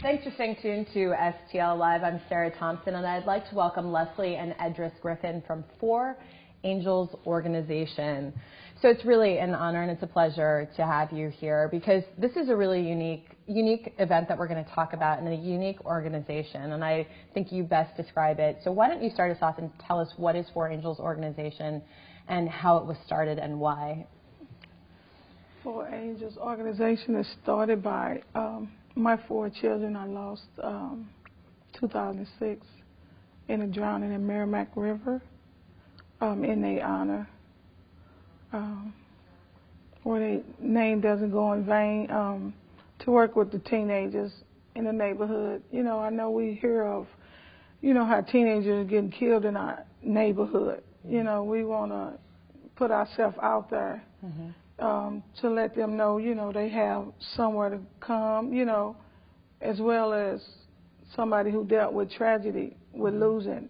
Thanks for staying tuned to STL Live. I'm Sarah Thompson, and I'd like to welcome Leslie and Edris Griffin from 4 Angels Organization. So it's really an honor and it's a pleasure to have you here because this is a really unique event that we're going to talk about and a unique organization, and I think you best describe it. So why don't you start us off and tell us what is 4 Angels Organization and how it was started and why? 4 Angels Organization is started by my 4 children I lost 2006 in a drowning in Merrimack River in their honor. Where their name doesn't go in vain, to work with the teenagers in the neighborhood. You know, I know we hear of, you know, how teenagers are getting killed in our neighborhood. You know, we want to put ourselves out there to let them know, you know, they have somewhere to come, you know, as well as somebody who dealt with tragedy, with losing,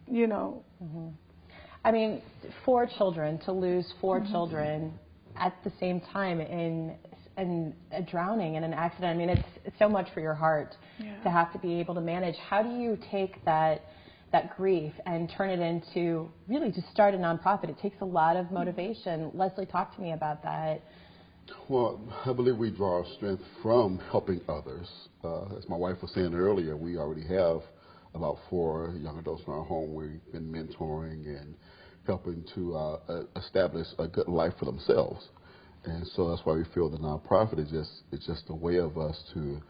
you know. I mean, 4 children, to lose 4 children at the same time in a drowning in an accident. I mean, it's so much for your heart to have to be able to manage. How do you take that grief and turn it into really to start a nonprofit? It takes a lot of motivation. Leslie, talk to me about that. Well, I believe we draw our strength from helping others. As my wife was saying earlier, we already have about 4 young adults in our home. We've been mentoring and helping to establish a good life for themselves. And so that's why we feel the nonprofit is just a way of us to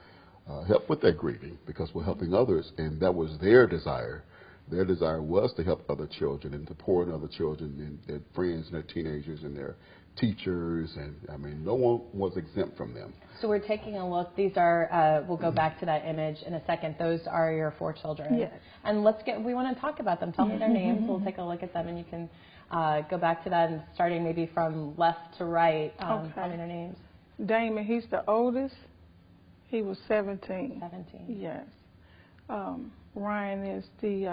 help with that grieving, because we're helping others, and that was their desire. Their desire was to help other children and to pour in other children and their friends and their teenagers and their teachers, and I mean, no one was exempt from them. So we're taking a look. These are, we'll go back to that image in a second. Those are your 4 children. Yes. And we want to talk about them. Tell me their names. We'll take a look at them, and you can go back to that and starting maybe from left to right. Tell me their names. Damon, he's the oldest. He was 17. 17. Yes. Ryan is the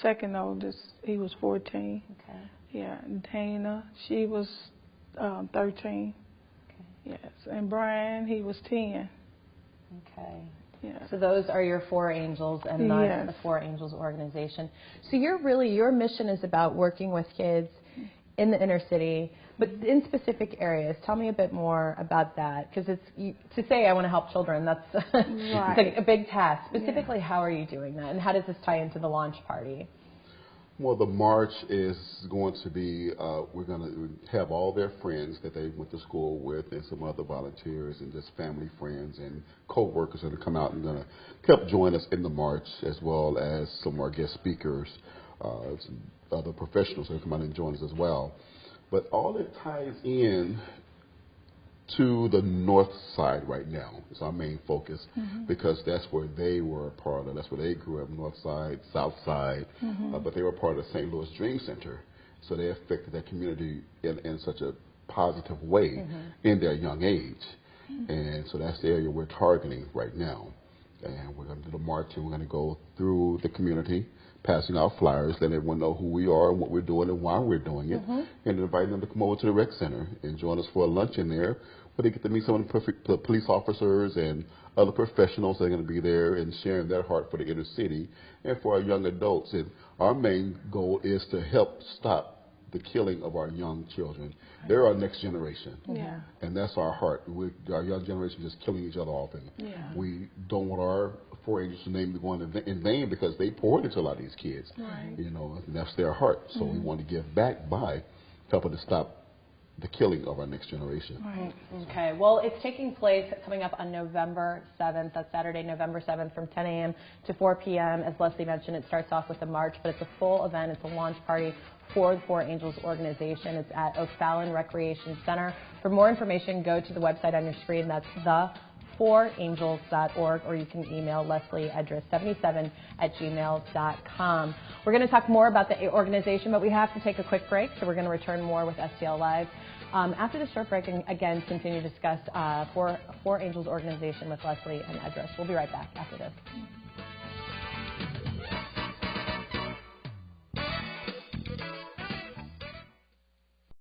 second oldest. He was 14. Okay. Yeah. Dana, she was 13. Okay. Yes. And Brian, he was 10. Okay. Yeah. So those are your 4 angels, and that's the 4 Angels Organization. So your mission is about working with kids in the inner city, but in specific areas. Tell me a bit more about that, because to say I want to help children, that's it's like a big task. Specifically, how are you doing that, and how does this tie into the launch party? Well, the march is going to be, we're going to have all their friends that they went to school with and some other volunteers and just family friends and co-workers that are come out and going to help join us in the march, as well as some of our guest speakers, some other professionals that come out and join us as well. But all it ties in to the north side right now is our main focus, because that's where they were a part of. That's where they grew up, north side, south side, but they were part of the St. Louis Dream Center. So they affected that community in such a positive way in their young age. And so that's the area we're targeting right now. And we're going to do the march, and we're going to go through the community, passing out flyers, letting everyone know who we are and what we're doing and why we're doing it, and inviting them to come over to the rec center and join us for a lunch in there, where they get to meet some of the police officers and other professionals that are going to be there and sharing their heart for the inner city and for our young adults. And our main goal is to help stop the killing of our young children. They're our next generation, and that's our heart. Our young generation is just killing each other off, and we don't want our 4 Angels name to go in vain, because they poured into a lot of these kids, you know, and that's their heart. So we want to give back by helping to stop the killing of our next generation. Okay. Well, it's taking place coming up on November 7th. That's Saturday, November 7th, from 10 a.m. to 4 p.m. As Leslie mentioned, it starts off with a march, but it's a full event. It's a launch party for the 4 Angels Organization. It's at O'Fallon Recreation Center. For more information, go to the website on your screen. That's the4angels.org, or you can email leslieedris77@gmail.com. We're going to talk more about the organization, but we have to take a quick break, so we're going to return more with STL Live. After the short break, and again, continue to discuss 4 Angels Organization with Leslie and Edris. We'll be right back after this.